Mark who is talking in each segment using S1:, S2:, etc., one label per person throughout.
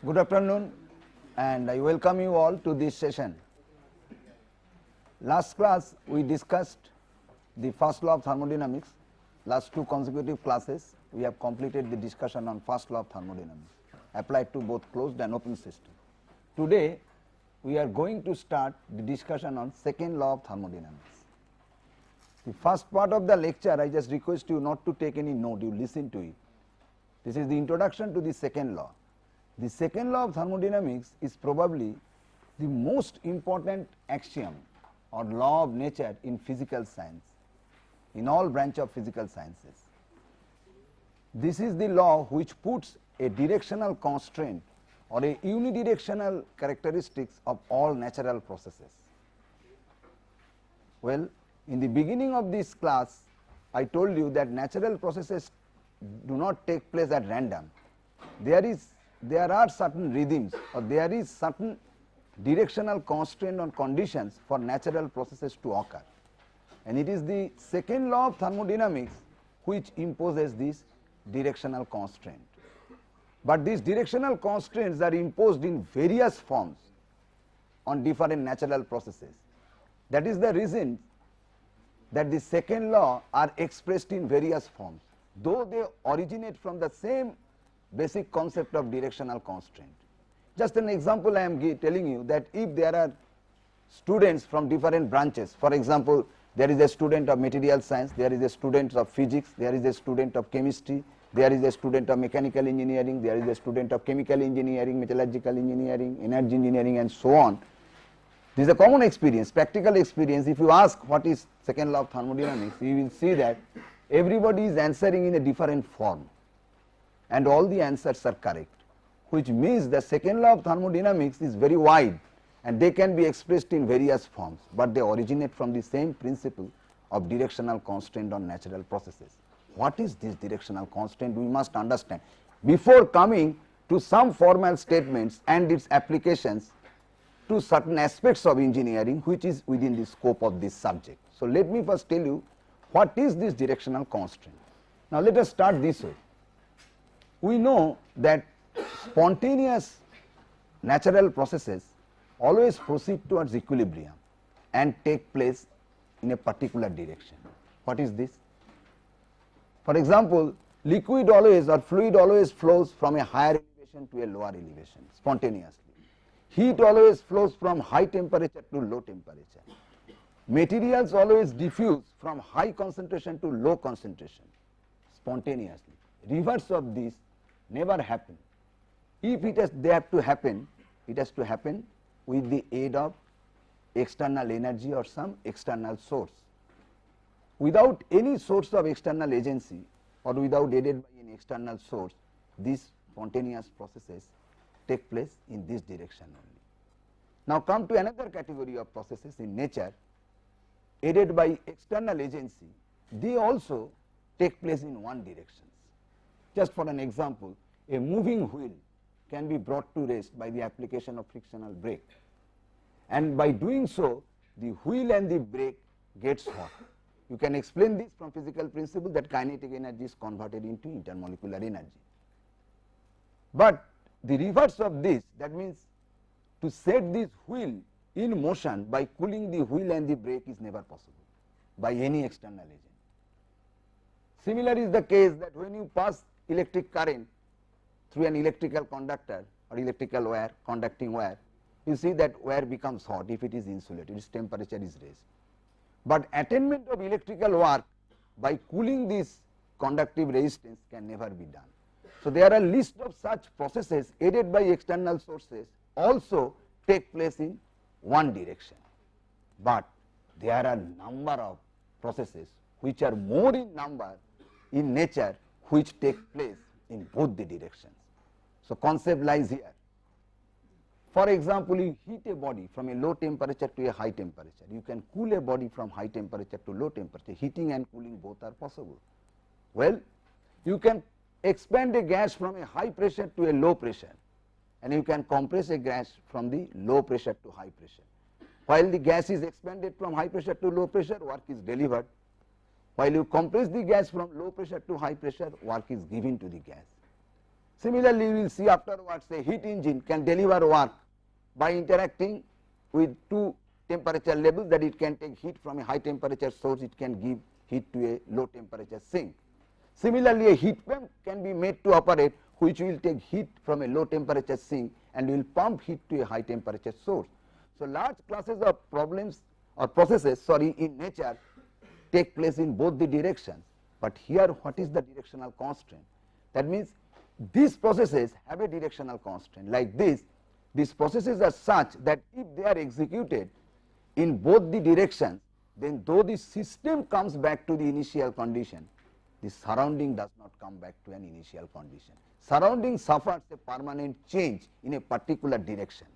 S1: Good afternoon, and I welcome you all to this session. Last class we discussed the first law of thermodynamics. Last two consecutive classes we have completed the discussion on first law of thermodynamics applied to both closed and open system. Today we are going to start the discussion on second law of thermodynamics. The first part of the lecture I just request you not to take any note, you listen to it. This is the introduction to the second law. The second law of thermodynamics is probably the most important axiom or law of nature in physical science, in all branch of physical sciences. This is the law which puts a directional constraint or a unidirectional characteristics of all natural processes. Well, in the beginning of this class I told you that natural processes do not take place at random. There are certain rhythms or there is certain directional constraint on conditions for natural processes to occur, and it is the second law of thermodynamics which imposes this directional constraint. But these directional constraints are imposed in various forms on different natural processes. That is the reason that the second law are expressed in various forms, though they originate from the same basic concept of directional constraint. Just an example I am telling you, that if there are students from different branches, for example, there is a student of material science, there is a student of physics, there is a student of chemistry, there is a student of mechanical engineering, there is a student of chemical engineering, metallurgical engineering, energy engineering, and so on. This is a common experience, practical experience. If you ask what is second law of thermodynamics, you will see that everybody is answering in a different form, and all the answers are correct, which means the second law of thermodynamics is very wide and they can be expressed in various forms, but they originate from the same principle of directional constraint on natural processes. What is this directional constraint? We must understand before coming to some formal statements and its applications to certain aspects of engineering which is within the scope of this subject. So let me first tell you what is this directional constraint. Now let us start this way. We know that spontaneous natural processes always proceed towards equilibrium and take place in a particular direction. What is this? For example, liquid always or fluid always flows from a higher elevation to a lower elevation spontaneously. Heat always flows from high temperature to low temperature. Materials always diffuse from high concentration to low concentration spontaneously. Reverse of this never happen. If they have to happen, it has to happen with the aid of external energy or some external source. Without any source of external agency or without aided by any external source, these spontaneous processes take place in this direction only. Now come to another category of processes in nature aided by external agency. They also take place in one direction. Just for an example, a moving wheel can be brought to rest by the application of frictional brake, and by doing so the wheel and the brake gets hot. You can explain this from physical principle that kinetic energy is converted into intermolecular energy. But the reverse of this, that means to set this wheel in motion by cooling the wheel and the brake, is never possible by any external agent. Similar is the case that when you pass electric current through an electrical conductor or electrical wire, conducting wire, you see that wire becomes hot if it is insulated, its temperature is raised. But attainment of electrical work by cooling this conductive resistance can never be done. So there are a list of such processes aided by external sources also take place in one direction, but there are number of processes which are more in number in nature which take place in both the directions. So concept lies here. For example, you heat a body from a low temperature to a high temperature. You can cool a body from high temperature to low temperature. Heating and cooling both are possible. Well, you can expand a gas from a high pressure to a low pressure, and you can compress a gas from the low pressure to high pressure. While the gas is expanded from high pressure to low pressure, work is delivered. While you compress the gas from low pressure to high pressure, work is given to the gas. Similarly, we will see afterwards a heat engine can deliver work by interacting with two temperature levels, that it can take heat from a high temperature source, it can give heat to a low temperature sink. Similarly, a heat pump can be made to operate, which will take heat from a low temperature sink and will pump heat to a high temperature source. So, large classes of problems or processes in nature take place in both the directions, but here what is the directional constraint? That means these processes have a directional constraint. Like this, these processes are such that if they are executed in both the directions, then though the system comes back to the initial condition, the surrounding does not come back to an initial condition. Surrounding suffers a permanent change in a particular direction.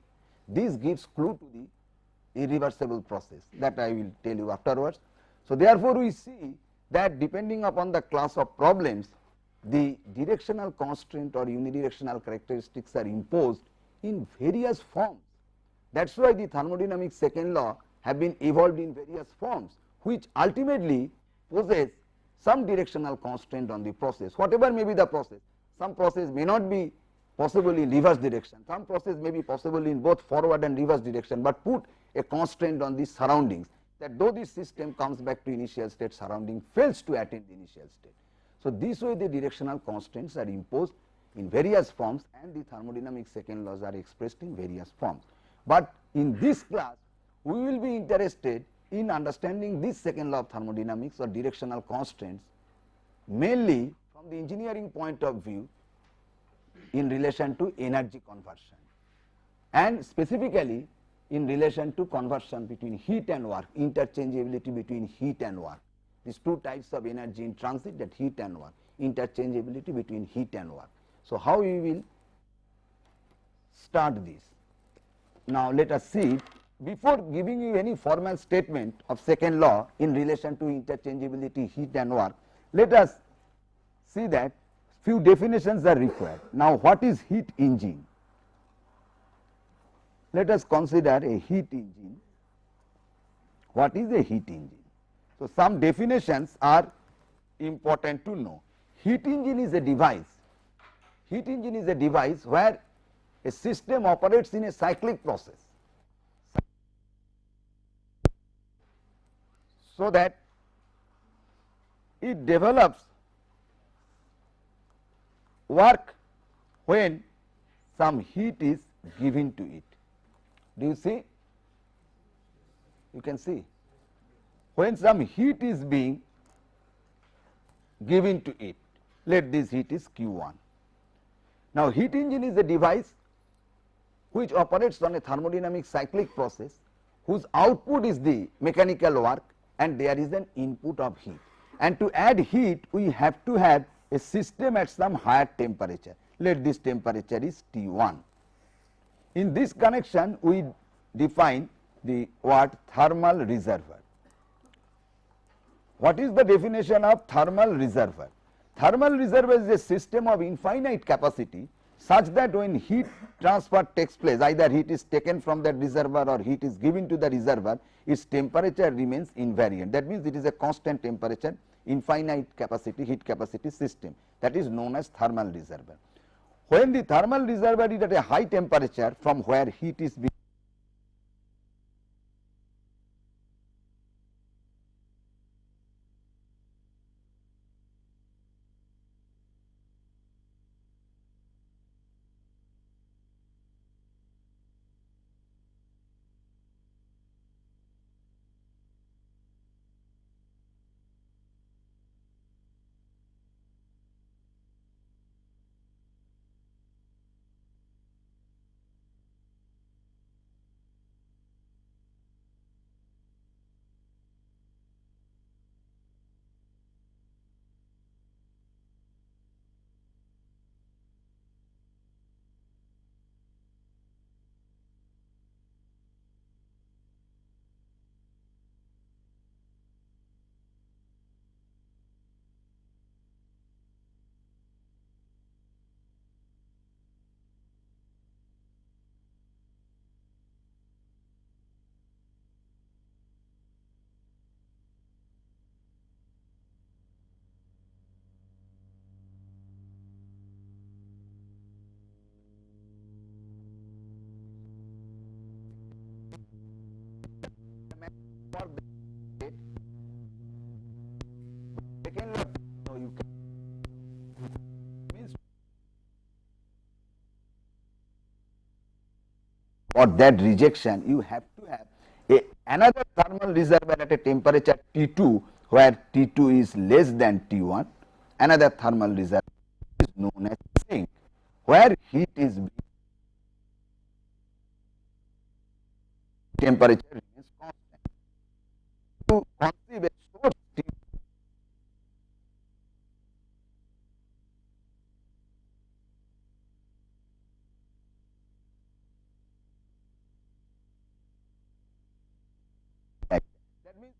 S1: This gives clue to the irreversible process that I will tell you afterwards. So, therefore, we see that depending upon the class of problems, the directional constraint or unidirectional characteristics are imposed in various forms. That is why the thermodynamics second law have been evolved in various forms, which ultimately poses some directional constraint on the process, whatever may be the process. Some process may not be possible in reverse direction, some process may be possible in both forward and reverse direction, but put a constraint on the surroundings, that though this system comes back to initial state, surrounding fails to attain the initial state. So, this way the directional constraints are imposed in various forms, and the thermodynamics second laws are expressed in various forms. But in this class, we will be interested in understanding this second law of thermodynamics or directional constraints mainly from the engineering point of view in relation to energy conversion, and specifically in relation to conversion between heat and work, interchangeability between heat and work. These two types of energy in transit, that heat and work, interchangeability between heat and work. So, how we will start this? Now, let us see, before giving you any formal statement of second law in relation to interchangeability, heat and work, let us see that few definitions are required. Now, what is heat engine? Let us consider a heat engine. What is a heat engine? So, some definitions are important to know. Heat engine is a device. Heat engine is a device where a system operates in a cyclic process, so that it develops work when some heat is given to it. Do you see? You can see when some heat is being given to it. Let this heat is Q1. Now, heat engine is a device which operates on a thermodynamic cyclic process, whose output is the mechanical work and there is an input of heat. And to add heat, we have to have a system at some higher temperature. Let this temperature is T1. In this connection, we define the word thermal reservoir. What is the definition of thermal reservoir? Thermal reservoir is a system of infinite capacity such that when heat transfer takes place, either heat is taken from that reservoir or heat is given to the reservoir, its temperature remains invariant. That means it is a constant temperature, infinite capacity, heat capacity system, that is known as thermal reservoir. When the thermal reservoir is at a high temperature from where heat is being for that rejection, you have to have another thermal reservoir at a temperature T2, where T2 is less than T1, another thermal reservoir is known as sink, where heat is being, temperature remains constant. To conceive a source T, that means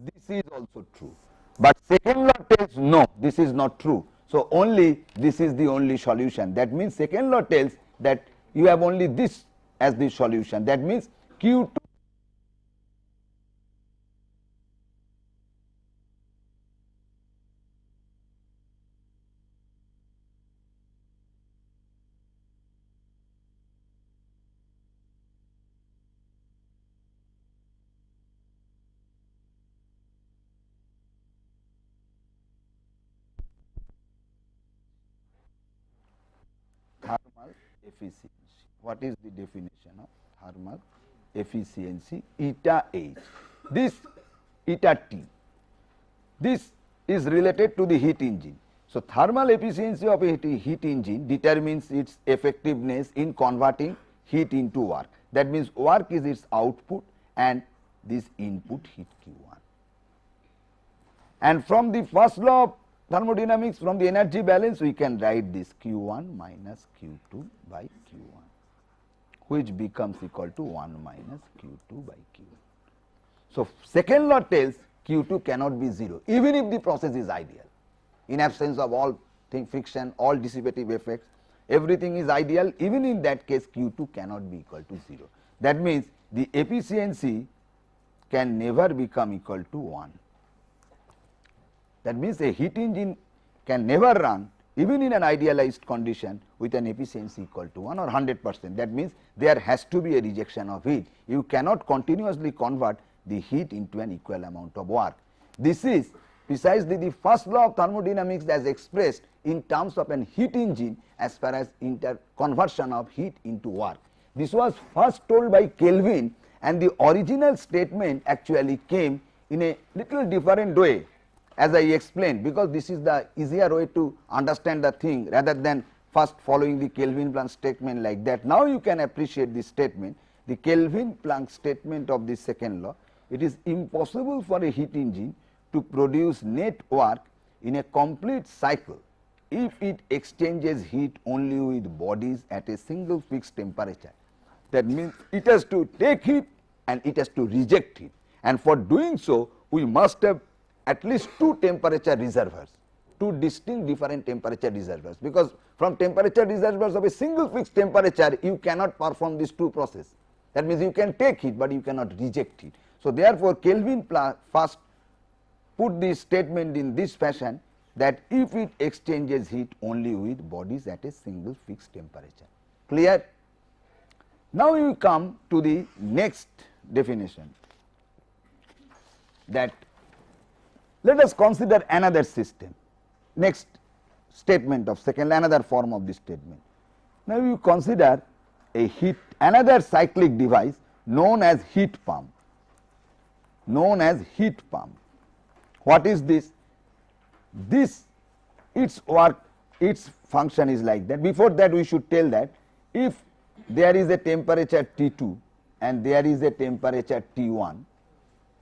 S1: this is also true, but second law tells no, this is not true. So only this is the only solution. That means second law tells that you have only this as the solution. That means Q2 thermal efficiency. What is the definition of thermal efficiency? Eta H. This eta T, this is related to the heat engine. So thermal efficiency of a heat engine determines its effectiveness in converting heat into work. That means work is its output and this input heat Q1. And from the first law of thermodynamics, from the energy balance, we can write this Q1 minus Q2 by Q1, which becomes equal to 1 minus Q2 by Q1. So second law tells Q2 cannot be 0, even if the process is ideal. In absence of all friction, all dissipative effects, everything is ideal. Even in that case, Q2 cannot be equal to 0. That means the efficiency can never become equal to 1. That means a heat engine can never run even in an idealized condition with an efficiency equal to 1 or 100%. That means there has to be a rejection of heat. You cannot continuously convert the heat into an equal amount of work. This is precisely the first law of thermodynamics as expressed in terms of an heat engine as far as conversion of heat into work. This was first told by Kelvin, and the original statement actually came in a little different way, as I explained, because this is the easier way to understand the thing rather than first following the Kelvin-Planck statement like that. Now you can appreciate this statement, the Kelvin-Planck statement of the second law. It is impossible for a heat engine to produce net work in a complete cycle if it exchanges heat only with bodies at a single fixed temperature. That means it has to take heat and it has to reject heat, and for doing so we must have at least two temperature reservoirs, two distinct different temperature reservoirs, because from temperature reservoirs of a single fixed temperature you cannot perform these two processes. That means you can take heat but you cannot reject heat. So therefore Kelvin first put this statement in this fashion, that if it exchanges heat only with bodies at a single fixed temperature. Clear? Now you come to the next definition, that let us consider another system. Next statement of second, another form of this statement. Now you consider another cyclic device known as heat pump. Known as heat pump. What is this? Its function is like that. Before that we should tell that if there is a temperature T2 and there is a temperature T1,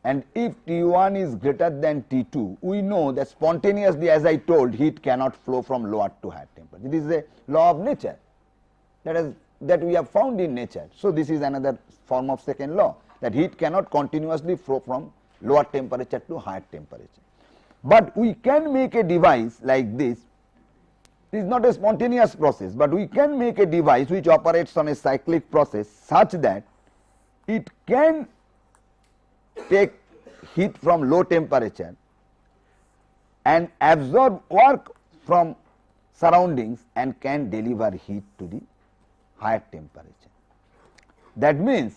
S1: and if T1 is greater than T2, we know that spontaneously, as I told, heat cannot flow from lower to higher temperature. It is a law of nature that we have found in nature. So this is another form of second law, that heat cannot continuously flow from lower temperature to higher temperature. But we can make a device like this. It is not a spontaneous process, but we can make a device which operates on a cyclic process such that it can take heat from low temperature and absorb work from surroundings and can deliver heat to the higher temperature. That means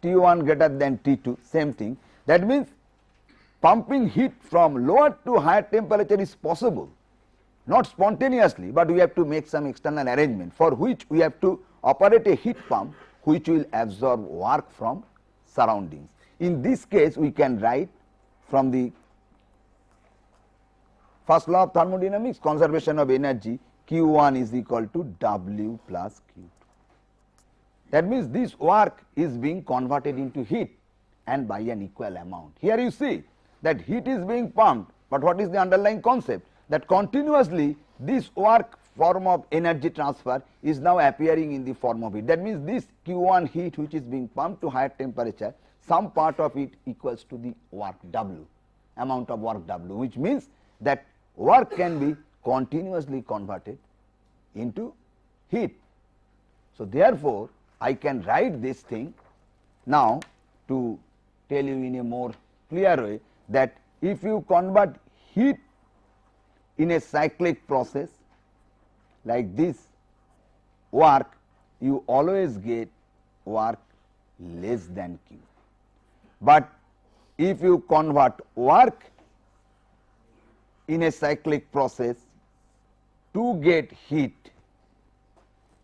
S1: T1 greater than T2, same thing. That means pumping heat from lower to higher temperature is possible. not spontaneously, but we have to make some external arrangement, for which we have to operate a heat pump which will absorb work from surroundings. In this case, we can write from the first law of thermodynamics, conservation of energy, Q1 is equal to W plus Q2. That means this work is being converted into heat and by an equal amount. Here you see that heat is being pumped, but what is the underlying concept? That continuously this work form of energy transfer is now appearing in the form of heat. That means this Q1 heat which is being pumped to higher temperature, some part of it equals to the work W, amount of work W, which means that work can be continuously converted into heat. So therefore, I can write this thing now to tell you in a more clear way that if you convert heat in a cyclic process like this work, you always get work less than Q. But if you convert work in a cyclic process to get heat,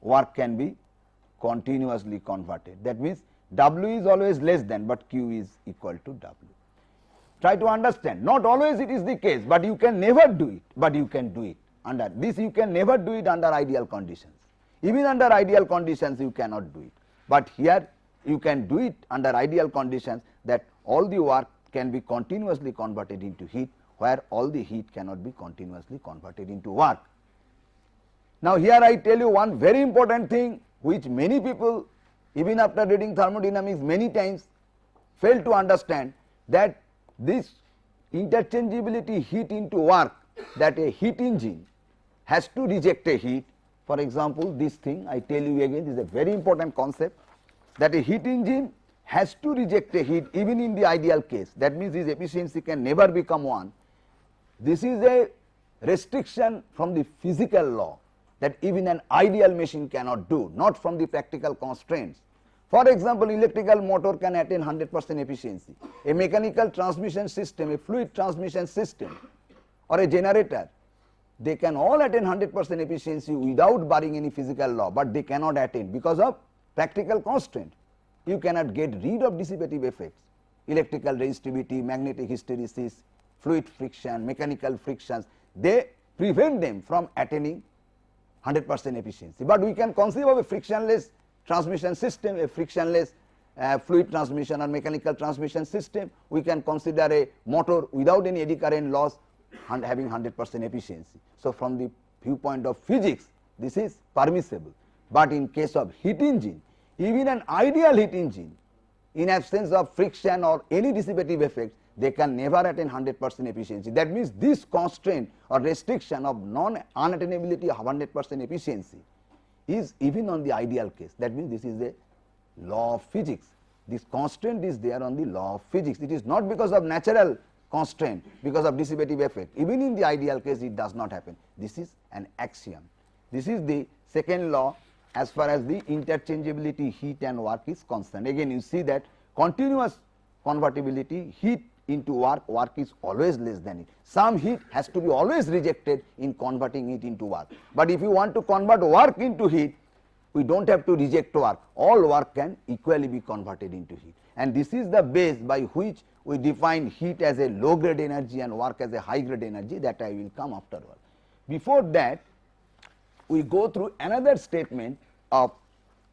S1: work can be continuously converted. That means W is always less than, but Q is equal to W. Try to understand, not always it is the case, but you can never do it, but you can do it. Under this you can never do it under ideal conditions. Even under ideal conditions you cannot do it, but here you can do it under ideal conditions, that all the work can be continuously converted into heat, where all the heat cannot be continuously converted into work. Now here I tell you one very important thing which many people, even after reading thermodynamics many times, fail to understand, that this interchangeability heat into work, that a heat engine has to reject a heat. For example, this thing I tell you again, this is a very important concept, that a heat engine has to reject a heat even in the ideal case. That means its efficiency can never become 1. This is a restriction from the physical law that even an ideal machine cannot do, not from the practical constraints. For example, electrical motor can attain 100% efficiency. A mechanical transmission system, a fluid transmission system, or a generator, they can all attain 100% efficiency without barring any physical law, but they cannot attain because of practical constraint. You cannot get rid of dissipative effects, electrical resistivity, magnetic hysteresis, fluid friction, mechanical frictions, they prevent them from attaining 100% efficiency. But we can conceive of a frictionless transmission system, a frictionless fluid transmission or mechanical transmission system. We can consider a motor without any eddy current loss and having 100% efficiency. So from the viewpoint of physics, this is permissible. But in case of heat engine, even an ideal heat engine, in absence of friction or any dissipative effect, they can never attain 100% efficiency. That means this constraint or restriction of unattainability of 100% efficiency is even on the ideal case. That means this is a law of physics. This constraint is there on the law of physics. It is not because of natural constraint, because of dissipative effect. Even in the ideal case it does not happen. This is an axiom. This is the second law as far as the interchangeability heat and work is concerned. Again you see that continuous convertibility, heat into work, work is always less than it. Some heat has to be always rejected in converting it into work. But if you want to convert work into heat, we do not have to reject work. All work can equally be converted into heat. And this is the base by which we define heat as a low grade energy and work as a high grade energy, that I will come afterward. Before that, we go through another statement of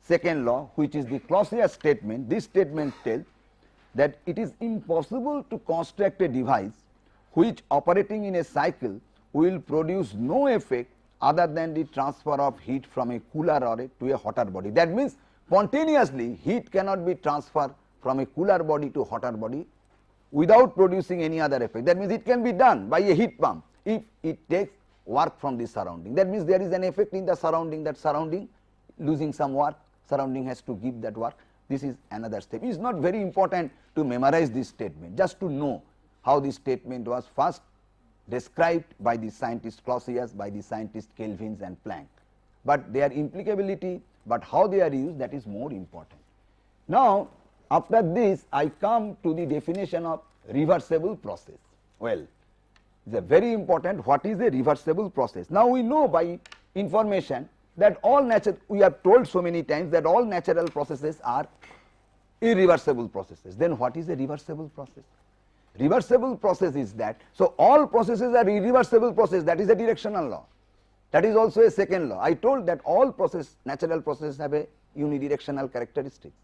S1: second law, which is the Clausius statement. This statement tells that it is impossible to construct a device which operating in a cycle will produce no effect other than the transfer of heat from a cooler or to a hotter body. That means spontaneously heat cannot be transferred from a cooler body to hotter body without producing any other effect. That means it can be done by a heat pump if it takes work from the surrounding. That means there is an effect in the surrounding, that surrounding losing some work, surrounding has to give that work. This is another step. It is not very important to memorize this statement, just to know how this statement was first described by the scientist Clausius, by the scientist Kelvin and Planck. But their implicability, but how they are used, that is more important. Now after this I come to the definition of reversible process. Well, is a very important. What is a reversible process? Now we know by information that all natural, we have told so many times that all natural processes are irreversible processes. Then what is a reversible process? Reversible process is that, so all processes are irreversible process, that is a directional law. That is also a second law. I told that all natural processes have a unidirectional characteristics,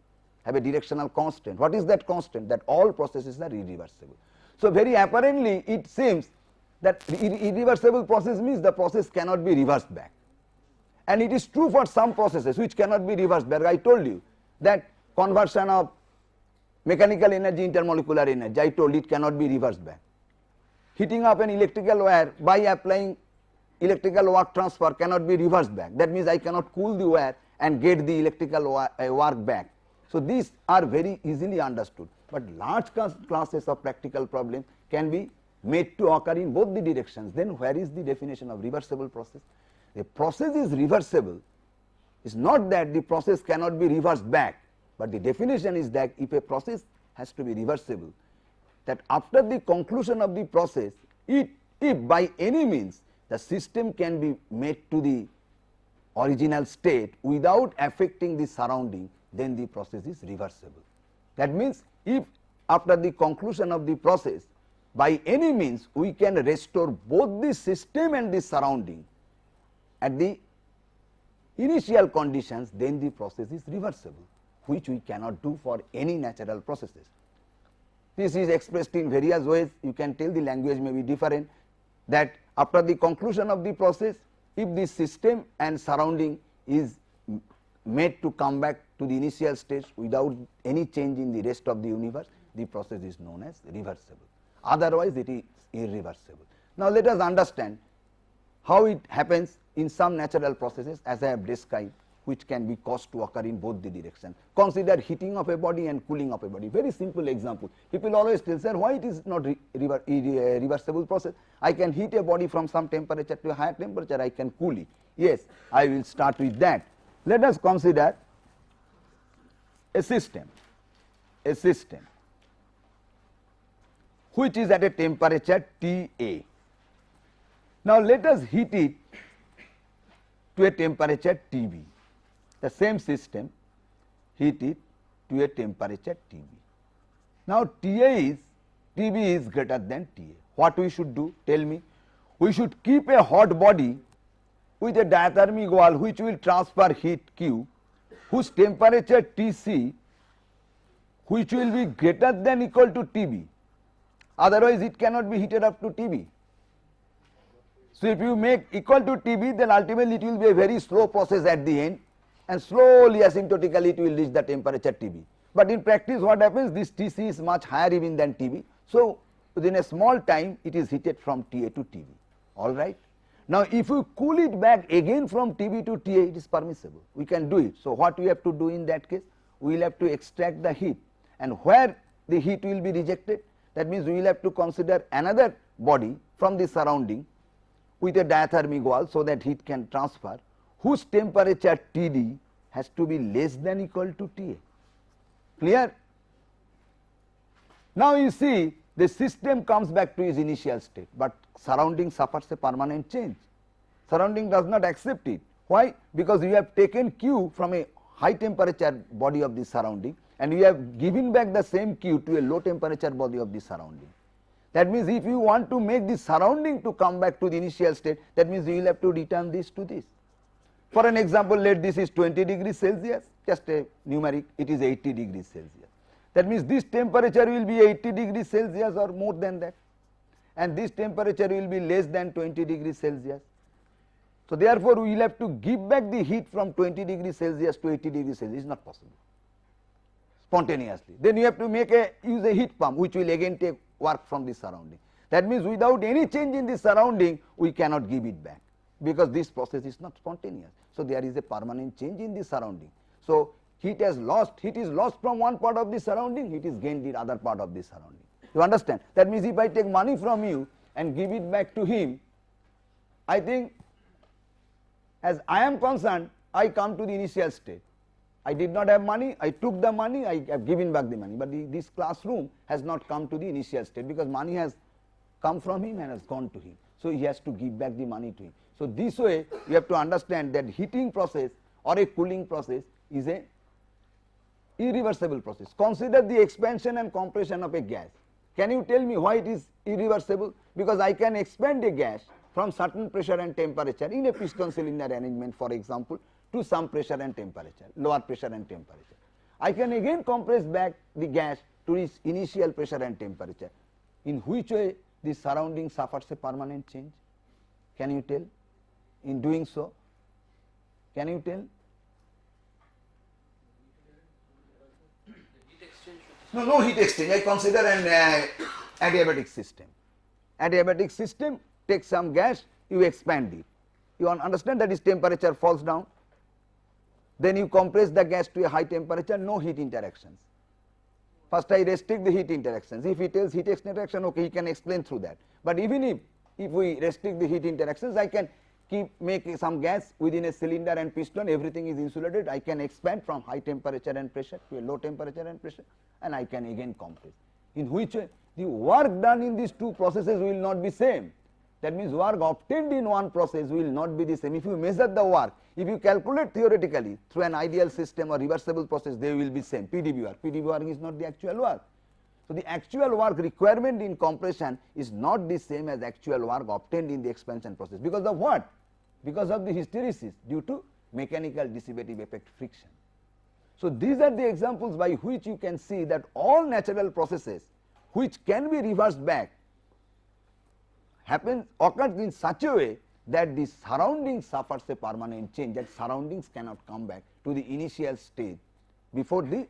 S1: have a directional constant. What is that constant? That all processes are irreversible. So very apparently it seems that irreversible process means the process cannot be reversed back. And it is true for some processes which cannot be reversed back. I told you that conversion of mechanical energy into intermolecular energy, I told it cannot be reversed back. Heating up an electrical wire by applying electrical work transfer cannot be reversed back. That means I cannot cool the wire and get the electrical work back. So these are very easily understood, but large classes of practical problem can be made to occur in both the directions. Then where is the definition of reversible process? A process is reversible. It's not that the process cannot be reversed back, but the definition is that if a process has to be reversible, that after the conclusion of the process, if by any means the system can be made to the original state without affecting the surrounding, then the process is reversible. That means if after the conclusion of the process by any means we can restore both the system and the surrounding at the initial conditions, then the process is reversible, which we cannot do for any natural processes. This is expressed in various ways. You can tell the language may be different, that after the conclusion of the process, if the system and surrounding is made to come back to the initial stage without any change in the rest of the universe, the process is known as reversible. Otherwise it is irreversible. Now let us understand how it happens in some natural processes as I have described, which can be caused to occur in both the directions. Consider heating of a body and cooling of a body. Very simple example. People always tell, sir, why it is not reversible process? I can heat a body from some temperature to a higher temperature, I can cool it. Yes, I will start with that. Let us consider a system which is at a temperature TA. Now let us heat it to a temperature TB. The same system, heat it to a temperature TB. Now TB is greater than TA. What we should do? Tell me. We should keep a hot body with a diathermic wall which will transfer heat Q, whose temperature Tc which will be greater than equal to TB. Otherwise it cannot be heated up to TB. So if you make equal to TB, then ultimately it will be a very slow process at the end, and slowly asymptotically it will reach the temperature TB. But in practice what happens, this Tc is much higher even than TB. So within a small time it is heated from TA to TB. Alright. Now if you cool it back again from TB to TA, it is permissible. We can do it. So what we have to do in that case? We will have to extract the heat, and where the heat will be rejected, that means we will have to consider another body from the surrounding with a diathermic wall so that heat can transfer, whose temperature Td has to be less than equal to TA. Clear? Now you see the system comes back to its initial state, but surrounding suffers a permanent change. Surrounding does not accept it. Why? Because you have taken Q from a high temperature body of the surrounding and you have given back the same Q to a low temperature body of the surrounding. That means if you want to make the surrounding to come back to the initial state, that means you will have to return this to this. For an example, let this is 20 degrees Celsius, just a numeric, it is 80 degrees Celsius. That means this temperature will be 80 degrees Celsius or more than that, and this temperature will be less than 20 degrees Celsius. So therefore we will have to give back the heat from 20 degrees Celsius to 80 degrees Celsius. It is not possible spontaneously. Then you have to use a heat pump which will again take work from the surrounding. That means without any change in the surrounding we cannot give it back, because this process is not spontaneous. So there is a permanent change in the surrounding. So heat is lost from one part of the surrounding, heat is gained in other part of the surrounding. You understand? That means if I take money from you and give it back to him, I think as I am concerned, I come to the initial state. I did not have money, I took the money, I have given back the money, but this classroom has not come to the initial state because money has come from him and has gone to him. So he has to give back the money to him. So this way you have to understand that heating process or a cooling process is a irreversible process. Consider the expansion and compression of a gas. Can you tell me why it is irreversible? Because I can expand a gas from certain pressure and temperature in a piston cylinder arrangement, for example, to some pressure and temperature, lower pressure and temperature. I can again compress back the gas to its initial pressure and temperature, in which way the surrounding suffers a permanent change. Can you tell? In doing so, can you tell? No heat exchange. I consider an adiabatic system. Adiabatic system takes some gas, you expand it. You understand that its temperature falls down. Then you compress the gas to a high temperature, no heat interactions. First I restrict the heat interactions. If he tells heat interaction, okay, he can explain through that. But even if we restrict the heat interactions, I can make some gas within a cylinder and piston, everything is insulated. I can expand from high temperature and pressure to a low temperature and pressure, and I can again compress. In which way the work done in these two processes will not be same. That means work obtained in one process will not be the same. If you measure the work, if you calculate theoretically through an ideal system or reversible process, they will be same. PdV work. PdV work is not the actual work. So the actual work requirement in compression is not the same as actual work obtained in the expansion process. Because of what? Because of the hysteresis due to mechanical dissipative effect friction. So these are the examples by which you can see that all natural processes which can be reversed back occurs in such a way that the surroundings suffers a permanent change, that surroundings cannot come back to the initial stage before the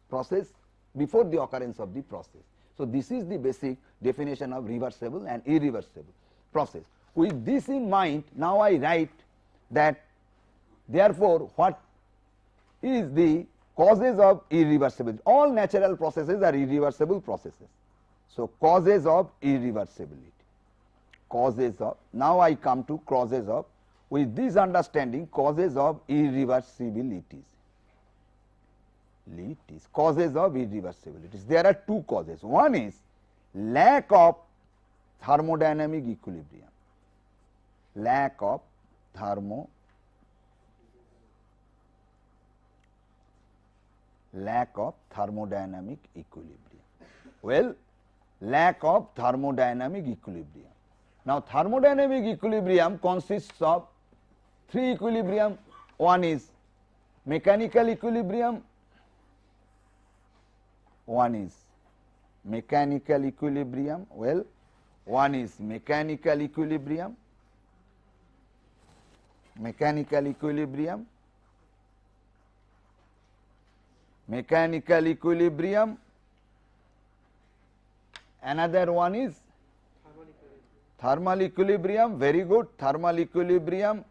S1: process, before the occurrence of the process. So this is the basic definition of reversible and irreversible process. With this in mind, now I write that therefore what is the causes of irreversibility. All natural processes are irreversible processes. So causes of irreversibility. Causes of, now I come to causes of, with this understanding, causes of irreversibilities. Causes of irreversibilities. There are two causes. One is lack of thermodynamic equilibrium. Lack of thermodynamic equilibrium. Well, lack of thermodynamic equilibrium. Now thermodynamic equilibrium consists of three equilibrium. One is mechanical equilibrium, one is mechanical equilibrium, well, one is mechanical equilibrium, mechanical equilibrium, mechanical equilibrium, another one is thermal equilibrium, very good, thermal equilibrium,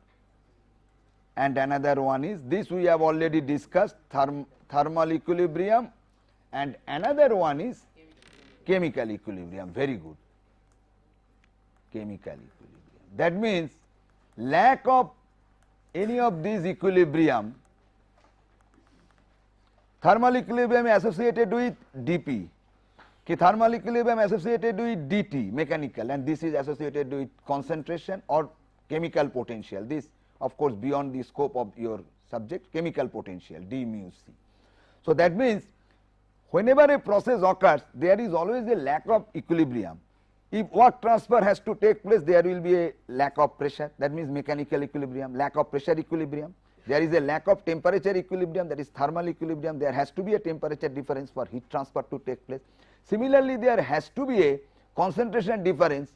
S1: and another one is, this we have already discussed, thermal equilibrium, and another one is chemical equilibrium, very good, chemical equilibrium. That means lack of any of these equilibrium, thermal equilibrium associated with dP, thermal equilibrium associated with dt, mechanical, and this is associated with concentration or chemical potential. This of course beyond the scope of your subject, chemical potential d mu c. So that means whenever a process occurs, there is always a lack of equilibrium. If work transfer has to take place, there will be a lack of pressure, that means mechanical equilibrium, lack of pressure equilibrium. There is a lack of temperature equilibrium, that is thermal equilibrium. There has to be a temperature difference for heat transfer to take place. Similarly, there has to be a concentration difference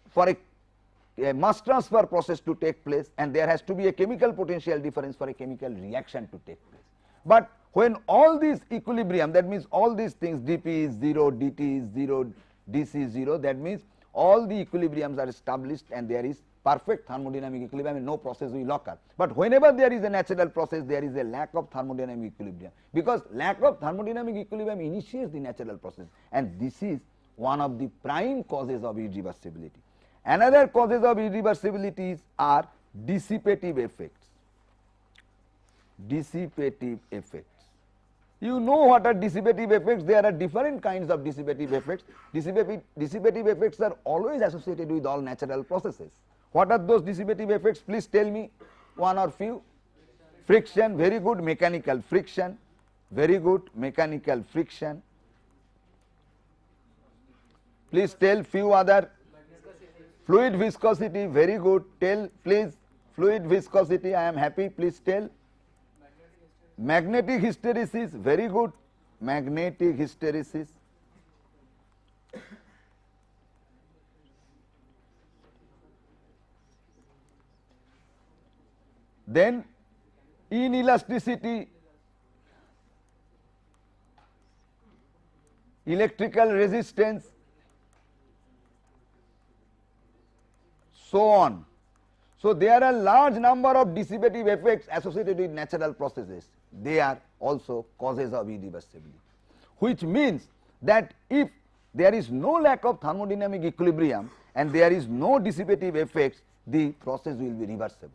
S1: for a mass transfer process to take place, and there has to be a chemical potential difference for a chemical reaction to take place. But when all these equilibrium, that means all these things, dP is 0, dt is 0, dc is 0, that means all the equilibriums are established and there is perfect thermodynamic equilibrium and no process will occur. But whenever there is a natural process, there is a lack of thermodynamic equilibrium, because lack of thermodynamic equilibrium initiates the natural process, and this is one of the prime causes of irreversibility. Another causes of irreversibilities are dissipative effects. Dissipative effects. You know what are dissipative effects. There are different kinds of dissipative effects. Dissipative effects are always associated with all natural processes. What are those dissipative effects? Please tell me one or few. Friction, very good. Mechanical friction, very good. Mechanical friction. Please tell few other. Fluid viscosity, very good. Tell please. Fluid viscosity, I am happy. Please tell. Magnetic hysteresis, very good. Magnetic hysteresis. Then inelasticity, electrical resistance, so on. So there are large number of dissipative effects associated with natural processes. They are also causes of irreversibility, which means that if there is no lack of thermodynamic equilibrium and there is no dissipative effects, the process will be reversible.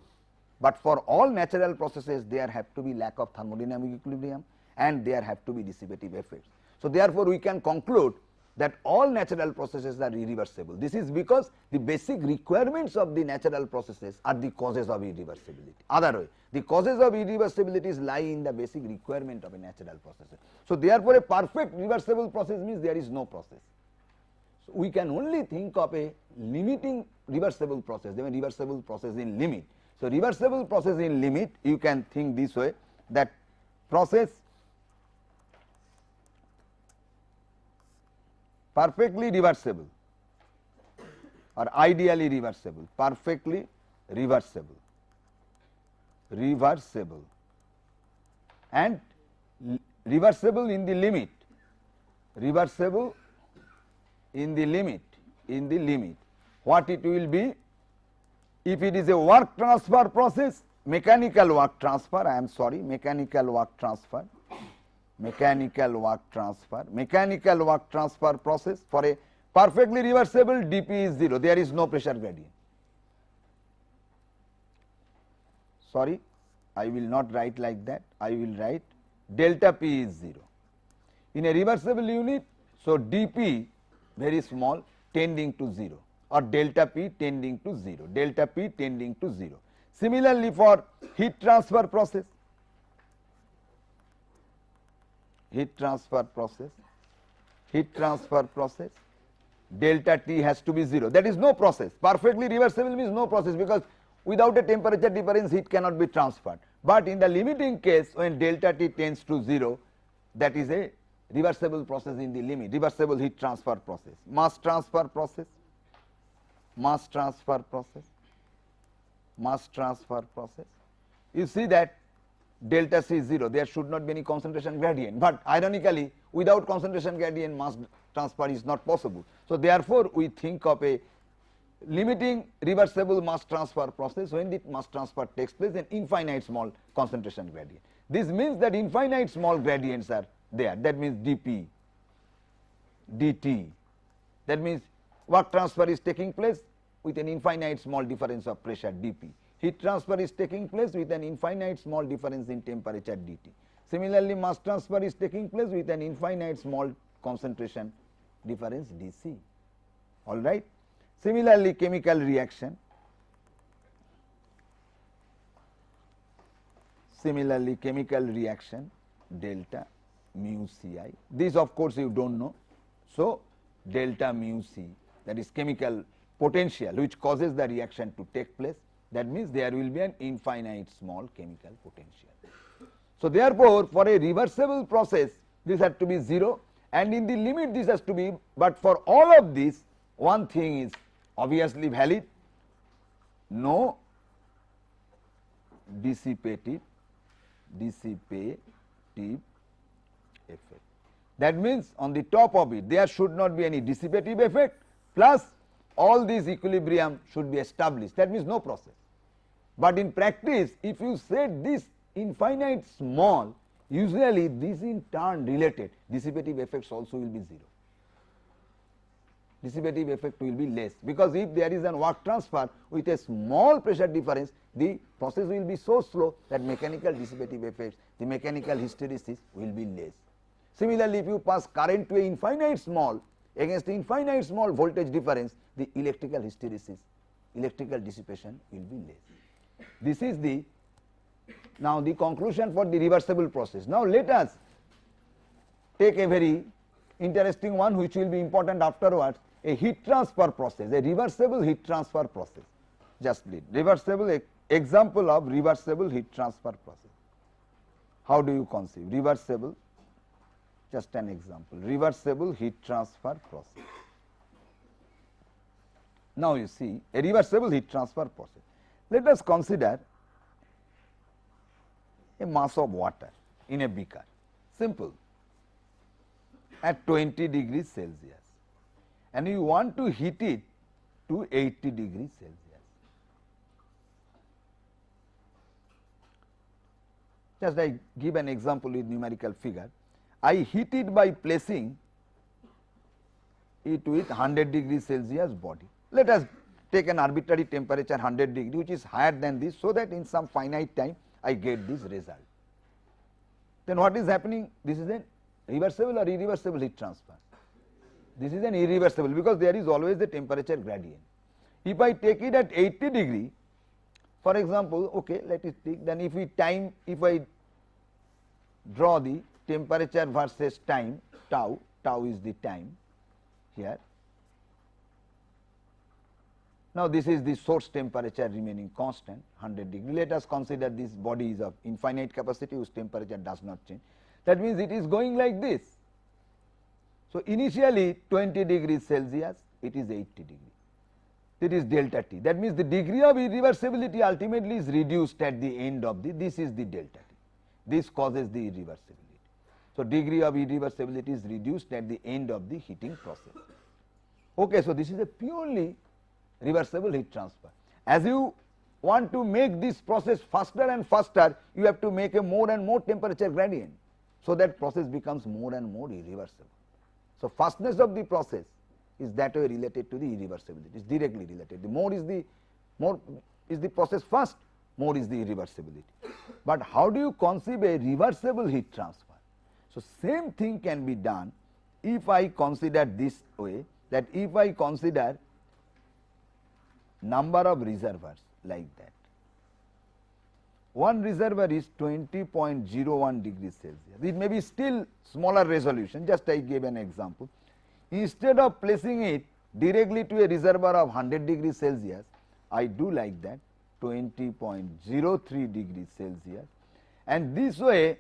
S1: But for all natural processes, there have to be lack of thermodynamic equilibrium and there have to be dissipative effects. So therefore we can conclude that all natural processes are irreversible. This is because the basic requirements of the natural processes are the causes of irreversibility. Other way, the causes of irreversibilities lie in the basic requirement of a natural process. So therefore a perfect reversible process means there is no process. So we can only think of a limiting reversible process, then a reversible process in limit. So reversible process in limit, you can think this way, that process perfectly reversible or ideally reversible, perfectly reversible, reversible and reversible in the limit, reversible in the limit, what it will be? If it is a work transfer process, mechanical work transfer, I am sorry, mechanical work transfer, mechanical work transfer process, for a perfectly reversible dP is 0, there is no pressure gradient. Sorry, I will not write like that, I will write delta P is 0. In a reversible unit, so dP very small tending to 0 or delta P tending to 0, delta P tending to 0. Similarly for heat transfer process, delta T has to be 0, that is no process. Perfectly reversible means no process, because without a temperature difference heat cannot be transferred. But in the limiting case, when delta T tends to 0, that is a reversible process in the limit, reversible heat transfer process. Mass transfer process, mass transfer process, mass transfer process. You see that delta C is 0, there should not be any concentration gradient, but ironically without concentration gradient mass transfer is not possible. So therefore we think of a limiting reversible mass transfer process when the mass transfer takes place in infinite small concentration gradient. This means that infinite small gradients are there, that means dP, dt, that means work transfer is taking place with an infinite small difference of pressure dP. Heat transfer is taking place with an infinite small difference in temperature dt. Similarly, mass transfer is taking place with an infinite small concentration difference dC. All right. Similarly, chemical reaction. Similarly, chemical reaction delta mu Ci. This of course you don't know. So delta mu C, that is chemical potential which causes the reaction to take place. That means there will be an infinite small chemical potential. So therefore, for a reversible process this has to be 0 and in the limit this has to be, but for all of this one thing is obviously valid, no dissipative effect. That means on the top of it there should not be any dissipative effect, plus all these equilibrium should be established, that means no process. But in practice if you set this infinite small, usually this in turn related dissipative effects also will be 0. dissipative effect will be less, because if there is an work transfer with a small pressure difference, the process will be so slow that mechanical dissipative effects, the mechanical hysteresis will be less. Similarly, if you pass current to a infinite small against infinite small voltage difference, the electrical hysteresis, electrical dissipation will be less. This is the now the conclusion for the reversible process. Now let us take a very interesting one which will be important afterwards, a heat transfer process, a reversible heat transfer process. Just read reversible example of reversible heat transfer process. How do you conceive reversible? Just an example, reversible heat transfer process. Now you see a reversible heat transfer process. Let us consider a mass of water in a beaker, simple, at 20 degrees Celsius, and you want to heat it to 80 degrees Celsius. Just I give an example with numerical figure. I heat it by placing it with 100 degrees Celsius body. Let us take an arbitrary temperature 100 degree which is higher than this, so that in some finite time I get this result. Then what is happening? This is a reversible or irreversible heat transfer. This is an irreversible, because there is always the temperature gradient. If I take it at 80 degree, for example, okay, let us take, then if I draw the temperature versus time, tau is the time here. Now this is the source temperature remaining constant 100 degree. Let us consider this body is of infinite capacity whose temperature does not change. That means it is going like this. So initially 20 degrees Celsius, it is 80 degree. It is delta T. That means the degree of irreversibility ultimately is reduced at the end of this is the delta T. This causes the irreversibility. So degree of irreversibility is reduced at the end of the heating process. Okay, so this is a purely reversible heat transfer. As you want to make this process faster and faster, you have to make a more and more temperature gradient, so that process becomes more and more irreversible. So fastness of the process is that way related to the irreversibility. It is directly related. The more is the process fast, more is the irreversibility. But how do you conceive a reversible heat transfer? So same thing can be done if I consider this way, that if I consider number of reservoirs like that. One reservoir is 20.01 degrees Celsius. It may be still smaller resolution, just I gave an example. Instead of placing it directly to a reservoir of 100 degrees Celsius, I do like that 20.03 degrees Celsius, and this way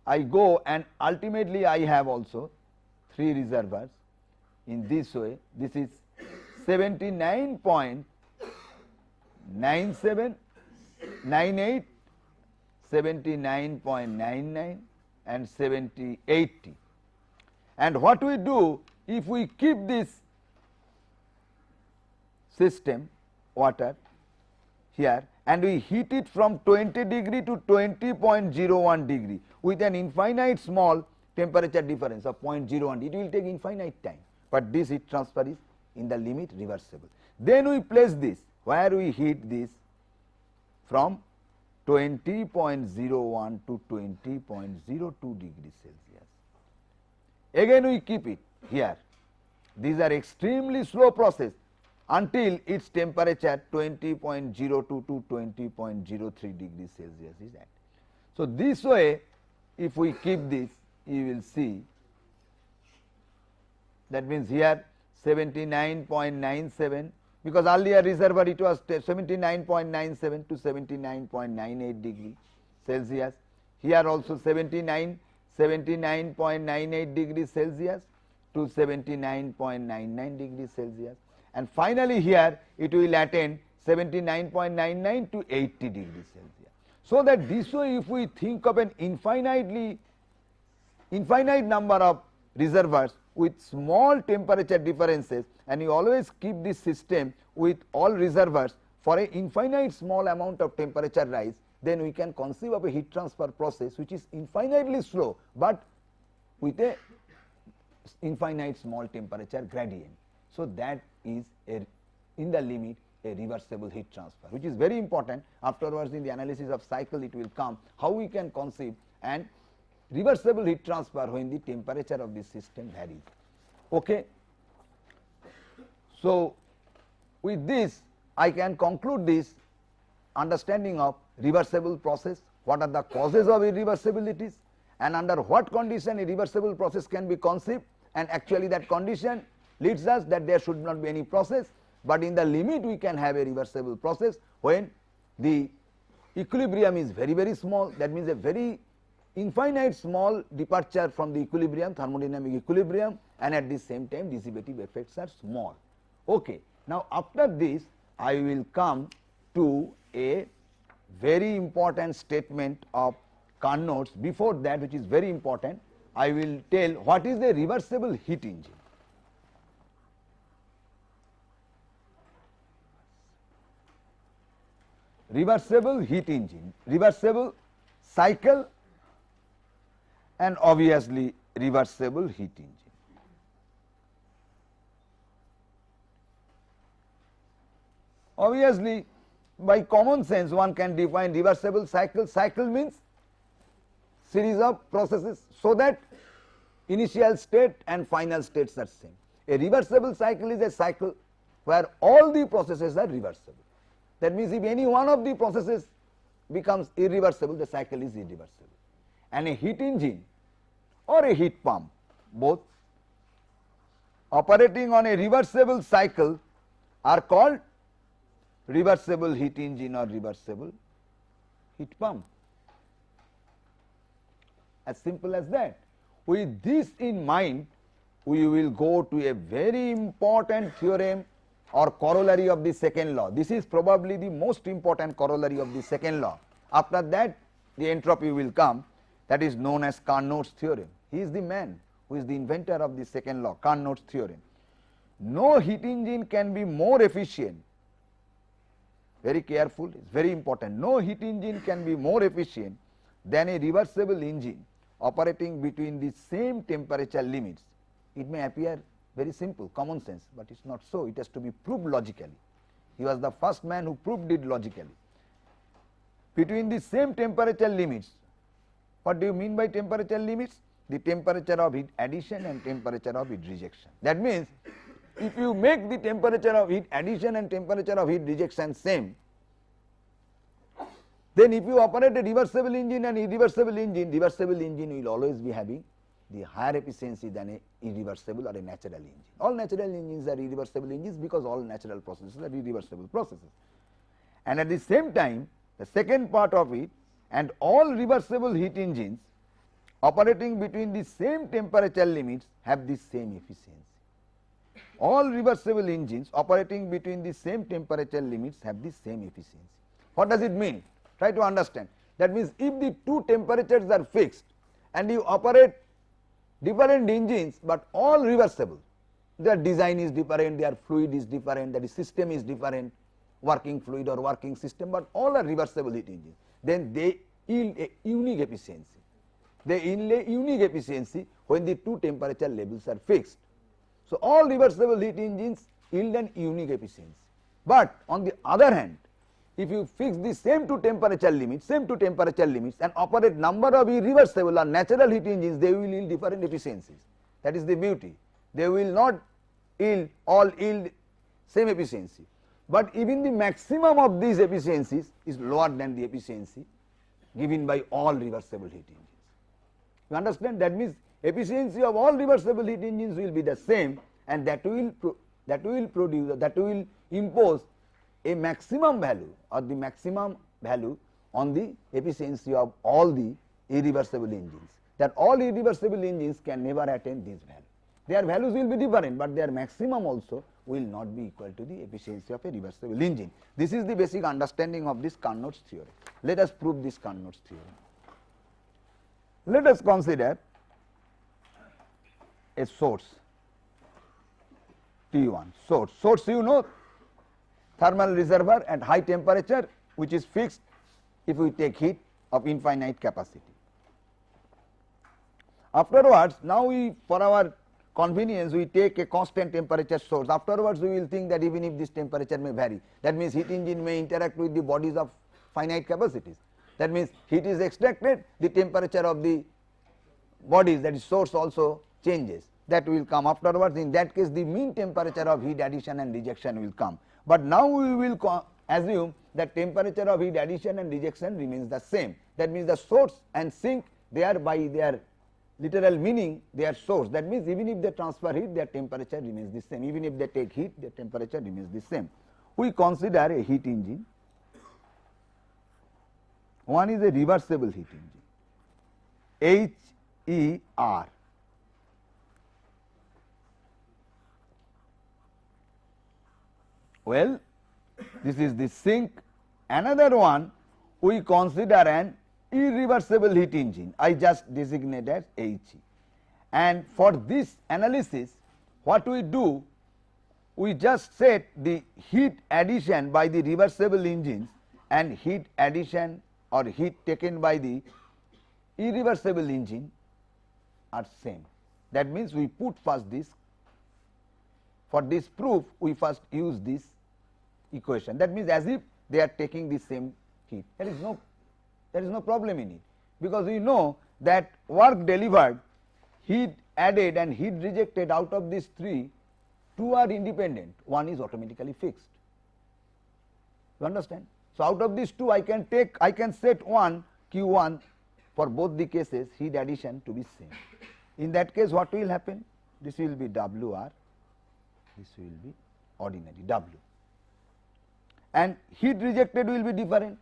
S1: I go, and ultimately I have also 3 reservoirs in this way. This is 79.97, 98, 79.99 and 70/80. And what we do, if we keep this system water here and we heat it from 20 degree to 20.01 degree with an infinite small temperature difference of 0.01, it will take infinite time, but this heat transfer is in the limit reversible. Then we place this where we heat this from 20.01 to 20.02 degrees Celsius. Again we keep it here. These are extremely slow process until its temperature 20.02 to 20.03 degrees Celsius is at. So this way, if we keep this, you will see that means here 79.97, because earlier reservoir it was 79.97 to 79.98 degree Celsius. Here also 79.98 degrees Celsius to 79.99 degrees Celsius, and finally here it will attain 79.99 to 80 degrees Celsius. So that this way, if we think of an infinite number of reservoirs with small temperature differences, and you always keep this system with all reservoirs for an infinite small amount of temperature rise, then we can conceive of a heat transfer process which is infinitely slow, but with a infinite small temperature gradient. So, that is in the limit a reversible heat transfer, which is very important. Afterwards in the analysis of cycle it will come how we can conceive and reversible heat transfer when the temperature of the system varies. Okay. So, with this I can conclude this understanding of reversible process, what are the causes of irreversibilities and under what condition a reversible process can be conceived, and actually that condition leads us that there should not be any process, but in the limit we can have a reversible process when the equilibrium is very, very small, that means a very infinite small departure from the equilibrium, thermodynamic equilibrium, and at the same time dissipative effects are small. Okay. Now, after this I will come to a very important statement of Carnot's. Before that, which is very important, I will tell what is a reversible heat engine. Reversible heat engine, reversible cycle and obviously reversible heat engine. Obviously, by common sense one can define reversible cycle. Cycle means series of processes, so that initial state and final states are same. A reversible cycle is a cycle where all the processes are reversible. That means if any one of the processes becomes irreversible, the cycle is irreversible. And a heat engine or a heat pump, both operating on a reversible cycle, are called reversible heat engine or reversible heat pump. As simple as that. With this in mind, we will go to a very important theorem or corollary of the second law. This is probably the most important corollary of the second law. After that, the entropy will come, that is known as Carnot's theorem. He is the man who is the inventor of the second law, Carnot's theorem. No heat engine can be more efficient. Very careful, it is very important. No heat engine can be more efficient than a reversible engine operating between the same temperature limits. It may appear very simple, common sense, but it is not so. It has to be proved logically. He was the first man who proved it logically. Between the same temperature limits. What do you mean by temperature limits? The temperature of heat addition and temperature of heat rejection. That means, if you make the temperature of heat addition and temperature of heat rejection same, then if you operate a reversible engine and irreversible engine, reversible engine will always be having the higher efficiency than a irreversible or a natural engine. All natural engines are irreversible engines because all natural processes are irreversible processes. And at the same time, the second part of it, and all reversible heat engines operating between the same temperature limits have the same efficiency. All reversible engines operating between the same temperature limits have the same efficiency. What does it mean? Try to understand. That means, if the two temperatures are fixed and you operate different engines, but all reversible, their design is different, their fluid is different, that is system is different, working fluid or working system, but all are reversible heat engines, then they yield a unique efficiency. They yield a unique efficiency when the two temperature levels are fixed. So, all reversible heat engines yield an unique efficiency. But on the other hand, if you fix the same two temperature limits, and operate number of irreversible or natural heat engines, they will yield different efficiencies. That is the beauty. They will not all yield same efficiency, but even the maximum of these efficiencies is lower than the efficiency given by all reversible heat engines. You understand? That means, efficiency of all reversible heat engines will be the same, and that will impose a maximum value or the maximum value on the efficiency of all the irreversible engines, that all irreversible engines can never attain this value. Their values will be different, but their maximum also will not be equal to the efficiency of a reversible engine. This is the basic understanding of this Carnot's theorem. Let us prove this Carnot's theorem. Let us consider a source T1. Source you know, thermal reservoir at high temperature, which is fixed if we take heat of infinite capacity. Afterwards, now we, for our convenience we take a constant temperature source. Afterwards we will think that even if this temperature may vary, that means heat engine may interact with the bodies of finite capacities. That means heat is extracted, the temperature of the bodies, that is source, also changes. That will come afterwards. In that case the mean temperature of heat addition and rejection will come. But now we will assume that temperature of heat addition and rejection remains the same. That means the source and sink, they are by their literal meaning they are source. That means even if they transfer heat, their temperature remains the same. Even if they take heat, their temperature remains the same. We consider a heat engine. One is a reversible heat engine, HER. Well, this is the sink. Another one we consider an irreversible heat engine. I just designate as HE. And for this analysis, what we do, we just set the heat addition by the reversible engines and heat addition or heat taken by the irreversible engine are same. That means we put first this. For this proof, we first use this equation. That means as if they are taking the same heat. There is no problem in it, because we know that work delivered, heat added and heat rejected, out of these three, two are independent, one is automatically fixed. You understand? So out of these two I can set one Q1 for both the cases, heat addition to be same. In that case what will happen? This will be WR, this will be ordinary W, and heat rejected will be different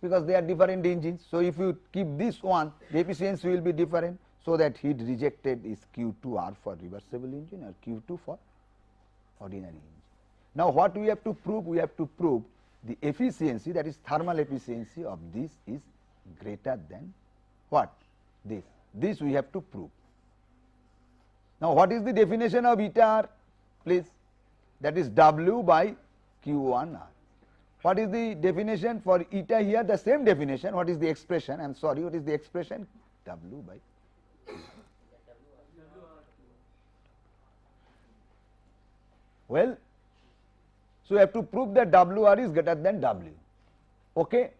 S1: because they are different engines. So if you keep this one, the efficiency will be different, so that heat rejected is Q2R for reversible engine or Q2 for ordinary engine. Now what we have to prove? We have to prove the efficiency, that is thermal efficiency of this is greater than what? This. This we have to prove. Now what is the definition of eta R? Please, that is W by Q1R. What is the definition for eta here? The same definition. What is the expression? I am sorry, what is the expression? W by Q. Well, so we have to prove that WR is greater than W. Okay.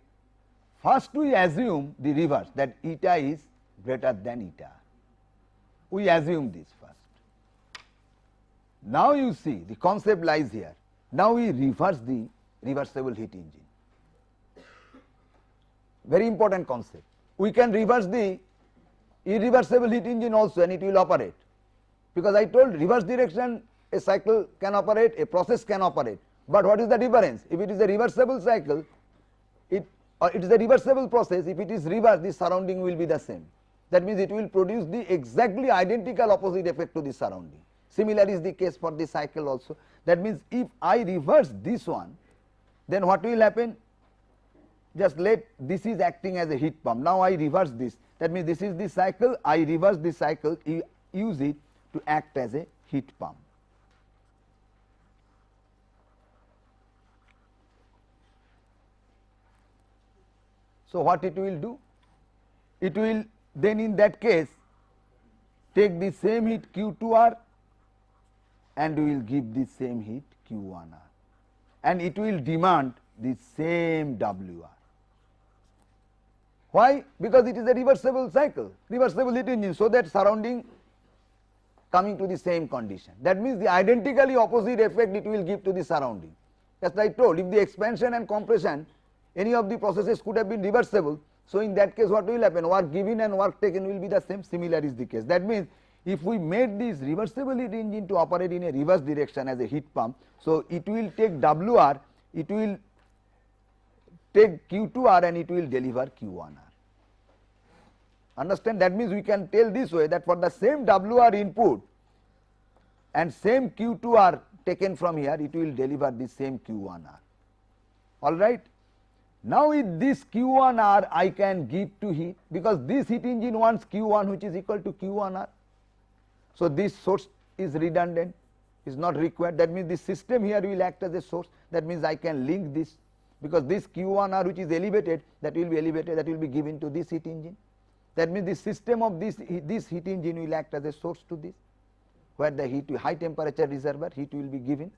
S1: First we assume the reverse, that eta is greater than eta R. We assume this first. Now you see the concept lies here. Now we reverse the reversible heat engine. Very important concept. We can reverse the irreversible heat engine also and it will operate, because I told reverse direction a cycle can operate, a process can operate. But what is the difference? If it is a reversible cycle, it is a reversible process, if it is reversed, the surrounding will be the same. That means it will produce the exactly identical opposite effect to the surrounding. Similar is the case for the cycle also. That means if I reverse this one, then what will happen? Just let this is acting as a heat pump. Now I reverse this. That means this is the cycle, I reverse the cycle, use it to act as a heat pump. So what it will do? It will then in that case take the same heat Q2R and we will give the same heat Q1R, and it will demand the same WR. Why? Because it is a reversible cycle, reversible heat engine, so that surrounding coming to the same condition. That means the identically opposite effect it will give to the surrounding. As I told, if the expansion and compression, any of the processes could have been reversible, so in that case what will happen? Work given and work taken will be the same. Similar is the case. That means if we made this reversible heat engine to operate in a reverse direction as a heat pump, so it will take WR, it will take Q2R and it will deliver Q1R. Understand? That means we can tell this way, that for the same WR input and same Q2R taken from here, it will deliver the same Q1R. Alright. Now with this Q1R I can give to heat, because this heat engine wants Q1 which is equal to Q1R. So this source is redundant, is not required. That means this system here will act as a source. That means I can link this, because this Q1R which is elevated, that will be elevated, that will be given to this heat engine. That means the system of this heat engine will act as a source to this. where the heat high temperature reservoir heat will be given,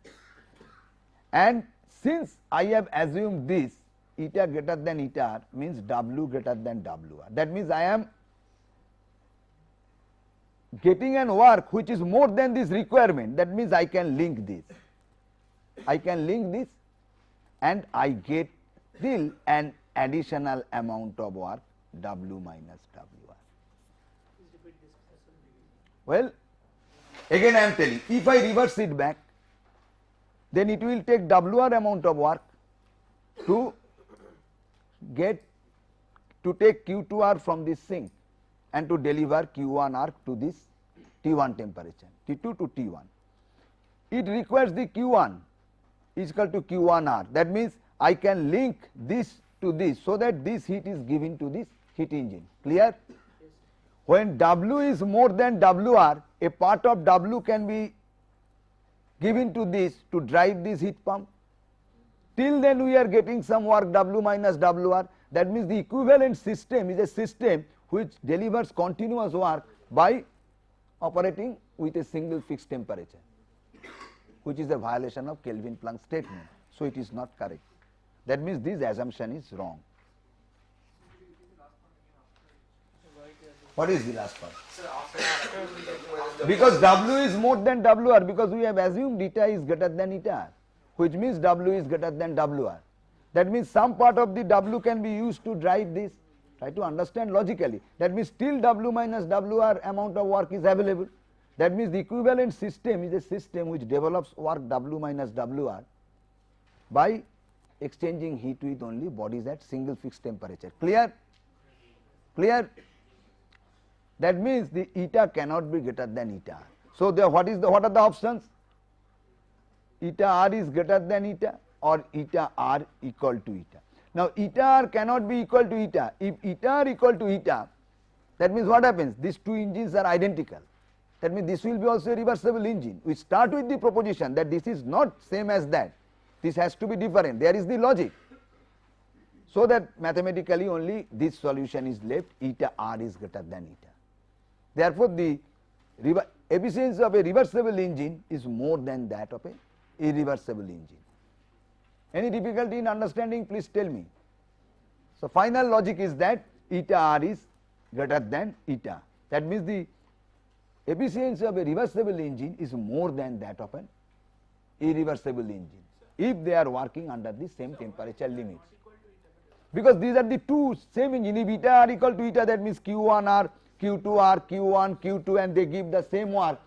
S1: and since I have assumed this eta greater than eta r means W greater than WR, that means I am getting an work which is more than this requirement, that means I can link this, and I get still an additional amount of work W minus WR. Well, again I am telling, if I reverse it back, then it will take WR amount of work to take Q2R from this sink and to deliver Q1R to this T1 temperature, T2 to T1. It requires the Q1 is equal to Q1R. That means I can link this to this so that this heat is given to this heat engine. Clear? When W is more than WR, a part of W can be given to this to drive this heat pump. Till then we are getting some work W minus WR. That means the equivalent system is a system which delivers continuous work by operating with a single fixed temperature, which is a violation of Kelvin-Planck statement. So it is not correct. That means this assumption is wrong. What is the last part? Because W is more than WR, because we have assumed eta is greater than eta r, which means W is greater than WR. That means some part of the W can be used to drive this. Try to understand logically. That means still W minus WR amount of work is available. That means the equivalent system is a system which develops work W minus WR by exchanging heat with only bodies at single fixed temperature. Clear? Clear? That means the eta cannot be greater than eta r. So what are the options? Eta r is greater than eta or eta r equal to eta. Now eta r cannot be equal to eta. If eta r equal to eta, that means what happens? These two engines are identical. That means this will be also a reversible engine. We start with the proposition that this is not same as that. This has to be different. There is the logic. So that mathematically only this solution is left, eta r is greater than eta. Therefore, the efficiency of a reversible engine is more than that of a irreversible engine. Any difficulty in understanding, please tell me. So final logic is that eta r is greater than eta. That means the efficiency of a reversible engine is more than that of an irreversible engine if they are working under the same temperature limits. Because these are the two same engine. If eta r equal to eta, that means Q1R, Q2R, Q1, Q2, and they give the same work.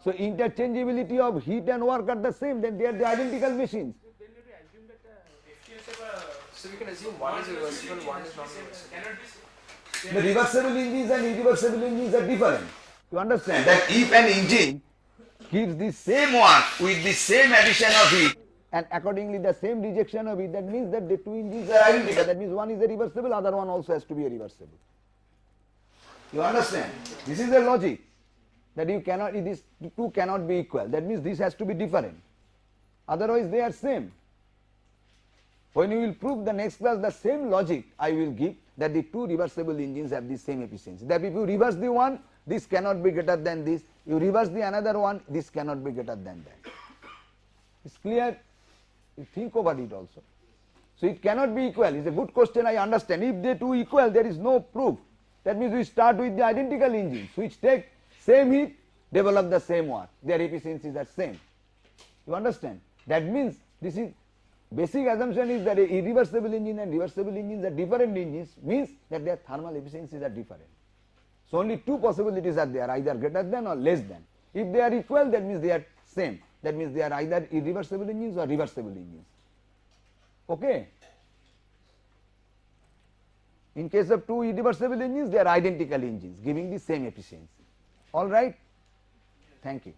S1: So interchangeability of heat and work are the same, then they are the identical machines.
S2: So we can assume one is reversible, one is non-reversible.
S1: The reversible engines and irreversible engines are different. You understand that if an engine gives the same work with the same addition of heat and accordingly the same rejection of heat, that means that the two engines are identical. That means one is a reversible, other one also has to be a reversible. You understand? This is the logic that you cannot, these two cannot be equal. That means this has to be different. Otherwise they are same. When you will prove the next class the same logic I will give, that the two reversible engines have the same efficiency. That if you reverse the one, this cannot be greater than this. You reverse the another one, this cannot be greater than that. It's clear? You think about it also. So it cannot be equal. It's a good question, I understand. If they two equal, there is no proof. That means we start with the identical engines which take same heat, develop the same work. Their efficiencies are same. You understand? That means this is basic assumption is that a irreversible engine and reversible engines are different engines, means that their thermal efficiencies are different. So only two possibilities are there, either greater than or less than. If they are equal, that means they are same. That means they are either irreversible engines or reversible engines. Okay? In case of two irreversible engines, they are identical engines giving the same efficiency. All right? Thank you.